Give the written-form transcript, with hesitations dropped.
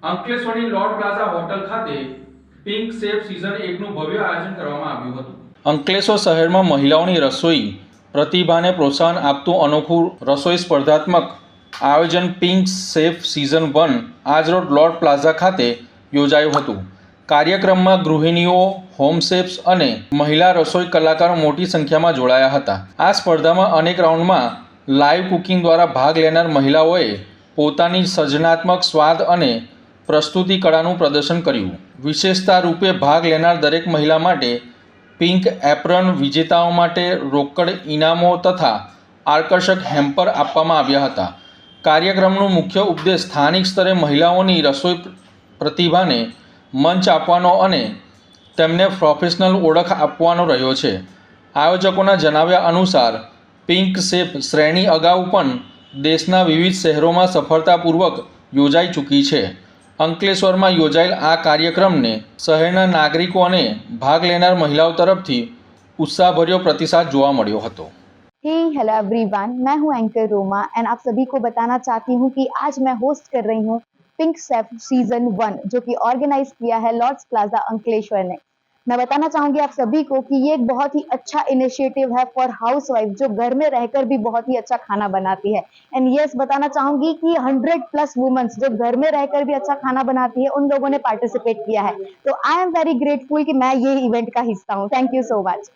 અંકલેશ્વરની lord plaza hotel ખાતે pink chef season 1 નું ભવ્ય આયોજન કરવામાં આવ્યું હતું. અંકલેશ્વર શહેરમાં મહિલાઓની રસોઈ પ્રતિભાને પ્રોત્સાહન આપતું અનોખું રસોઈ સ્પર્ધાત્મક આયોજન પિંક શેફ સીઝન 1 આજરોજ લોર્ડ પ્લાઝા ખાતે યોજાયું હતું. કાર્યક્રમમાં ગૃહિણીઓ, હોમ શેફ્સ અને મહિલા રસોઈ કલાકારો મોટી સંખ્યામાં જોડાયા હતા. આ સ્પર્ધામાં અનેક રાઉન્ડમાં લાઈવ કુકિંગ દ્વારા ભાગ લેનાર મહિલાઓએ પોતાની સર્જનાત્મક સ્વાદ અને પ્રસ્તુતિ કળાનું પ્રદર્શન કર્યું. વિશેષતા રૂપે ભાગ લેનાર દરેક મહિલા માટે પિંક એપ્રન, વિજેતાઓ માટે રોકડ ઇનામો તથા આકર્ષક હેમ્પર આપવામાં આવ્યા હતા. કાર્યક્રમનો મુખ્ય ઉદ્દેશ સ્થાનિક સ્તરે મહિલાઓની રસોઈ પ્રતિભાને મંચ આપવાનો અને તેમને પ્રોફેશનલ ઓળખ આપવાનો રહ્યો છે. આયોજકોના જણાવ્યા અનુસાર પિંક શેફ શ્રેણી અગાઉ પણ દેશના વિવિધ શહેરોમાં સફળતાપૂર્વક યોજાઈ ચૂકી છે. અંકલેશ્વરમાં યોજાયેલ આ કાર્યક્રમને શહેરના નાગરિકો અને ભાગ લેનાર મહિલાઓ તરફથી उत्साहभर्यो प्रतिसाद जोवा मळ्यो हतो. हे हेलो एवरीवन, मैं हूं एंकर रोमा एंड आप सभी को बताना चाहती हूं कि आज मैं होस्ट कर रही हूं पिंक शेफ सीजन 1 जो कि ऑर्गेनाइज किया है लॉर्ड्स प्लाजा अंकलेश्वर ने. मैं बताना चाहूंगी आप सभी को कि ये एक बहुत ही अच्छा इनिशिएटिव है फॉर हाउसवाइफ जो घर में रहकर भी बहुत ही अच्छा खाना बनाती है. एंड यस, बताना चाहूंगी कि 100+ वुमेन्स जो घर में रहकर भी अच्छा खाना बनाती है उन लोगों ने पार्टिसिपेट किया है. तो आई एम वेरी ग्रेटफुल कि मैं ये इवेंट का हिस्सा हूँ. Thank you so much.